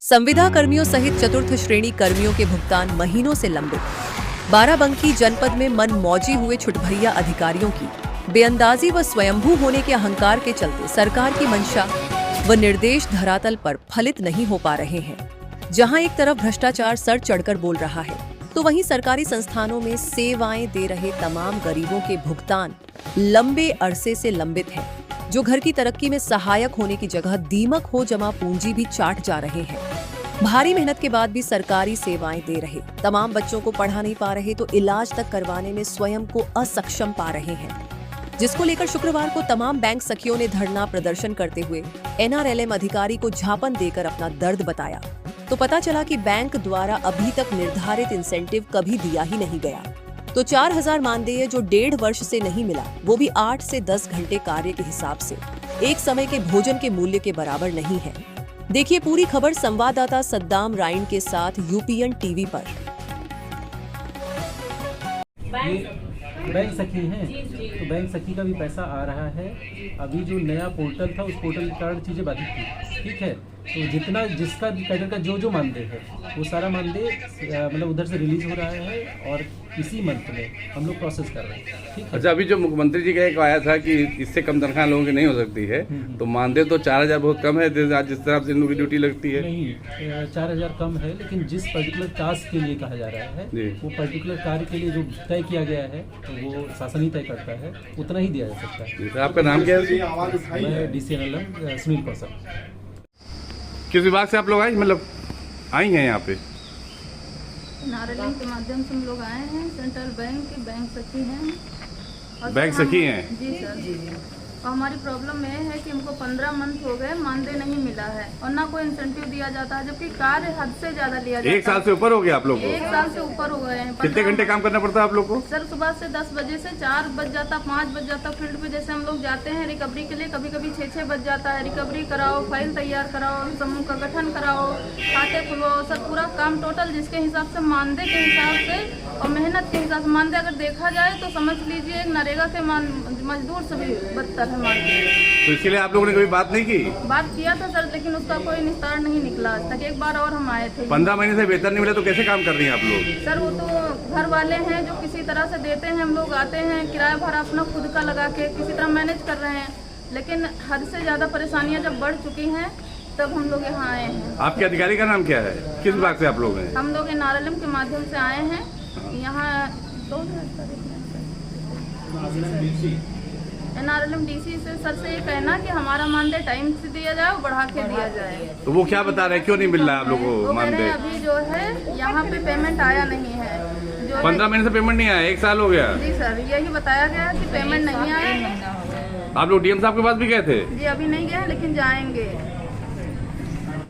संविदा कर्मियों सहित चतुर्थ श्रेणी कर्मियों के भुगतान महीनों से लंबित। बाराबंकी जनपद में मनमौजी हुए छुटभैया अधिकारियों की बेअंदाजी व स्वयंभू होने के अहंकार के चलते सरकार की मंशा व निर्देश धरातल पर फलित नहीं हो पा रहे हैं। जहां एक तरफ भ्रष्टाचार सर चढ़कर बोल रहा है, तो वहीं सरकारी संस्थानों में सेवाएं दे रहे तमाम गरीबों के भुगतान लंबे अरसे से लंबित हैं, जो घर की तरक्की में सहायक होने की जगह दीमक हो जमा पूंजी भी चाट जा रहे हैं। भारी मेहनत के बाद भी सरकारी सेवाएं दे रहे तमाम बच्चों को पढ़ा नहीं पा रहे, तो इलाज तक करवाने में स्वयं को असक्षम पा रहे हैं, जिसको लेकर शुक्रवार को तमाम बैंक सखियों ने धरना प्रदर्शन करते हुए NRLM अधिकारी को झापन देकर अपना दर्द बताया। तो पता चला कि बैंक द्वारा अभी तक निर्धारित इंसेंटिव कभी दिया ही नहीं गया। तो 4000 मानदेय जो 1.5 वर्ष से नहीं मिला, वो भी 8 से 10 घंटे कार्य के हिसाब से एक समय के भोजन के मूल्य के बराबर नहीं है। देखिए पूरी खबर संवाददाता सद्दाम राइन के साथ UPN TV पर। बैंक सखी हैं, तो बैंक सखी का भी पैसा आ रहा है। अभी जो नया पोर्टल था, उस पोर्टल के कारण चीज़ें बाधित थी, ठीक है। तो जितना जिसका कैडर का जो मानदेय है, वो सारा मानदेय मतलब उधर से रिलीज हो रहा है और इसी मंथ में हम लोग प्रोसेस कर रहे हैं, ठीक है। अच्छा, अभी जो मुख्यमंत्री जी का एक आया था कि इससे कम तनख्वाह लोगों की नहीं हो सकती है, तो मानदेय तो 4000 बहुत कम है जिस तरह से इनकी ड्यूटी लगती है। नहीं, 4000 कम है, लेकिन जिस पर्टिकुलर टास्क के लिए कहा जा रहा है, वो पर्टिकुलर कार्य के लिए जो तय किया गया है, तो वो शासन ही तय करता है, उतना ही दिया जा सकता है। तो आपका नाम क्या है? मैं DCNLM सुनील कौशल। किस विभाग से आप लोग आए, मतलब आई हैं यहाँ पे? NRLM के माध्यम से हम लोग आए हैं। सेंट्रल बैंक के बैंक सखी हैं। और बैंक सखी हैं? जी सर। और हमारी प्रॉब्लम ये है कि हमको 15 मंथ हो गए, मानदेय नहीं मिला है और ना कोई इंसेंटिव दिया जाता है, जबकि कार्य हद से ज्यादा लिया जाता है। 1 साल से ऊपर हो गया आप लोग को? 1 साल से ऊपर हो गए हैं। कितने घंटे काम करना पड़ता है आप लोग को? सर सुबह से 10 बजे से 4 बज जाता, 5 बज जाता। फील्ड पे जैसे हम लोग जाते हैं रिकवरी के लिए, कभी कभी 6 बज जाता है। रिकवरी कराओ, फाइल तैयार कराओ, समूह का गठन कराओ, खाते खुलवाओ, सर पूरा काम टोटल जिसके हिसाब से मानदेय के हिसाब से और मेहनत के हिसाब से मानदेय अगर देखा जाए तो समझ लीजिए एक नरेगा के मजदूर से भी बदतर है मानदेय। तो इसके लिए आप लोगों ने कभी बात नहीं की? बात किया था सर, लेकिन उसका कोई निस्तार नहीं निकला आज तक। एक बार और हम आए थे। 15 महीने से वेतन नहीं मिला तो कैसे काम कर रही हैं आप लोग? सर वो तो घर वाले हैं जो किसी तरह से देते हैं, हम लोग आते हैं, किराया भाड़ा अपना खुद का लगा के किसी तरह मैनेज कर रहे हैं, लेकिन हद से ज्यादा परेशानियां जब बढ़ चुकी हैं तब हम लोग यहाँ आए हैं। आपके अधिकारी का नाम क्या है? किस विभाग से आप लोग हैं? हम लोग NRLM के माध्यम से आए हैं यहाँ। NRLM DC से सर से ये कहना कि हमारा मानदेय टाइम से दिया जाए और बढ़ा के दिया जाए। तो वो क्या बता रहे हैं, क्यों नहीं मिल रहा है आप लोगों को मानदेय? अभी जो है यहाँ पे पेमेंट आया नहीं है। 15 महीने से पेमेंट नहीं आया, 1 साल हो गया। जी सर, यही बताया गया कि पेमेंट नहीं आया। आप लोग DM साहब के पास भी गए थे? जी अभी नहीं गए, लेकिन जाएंगे।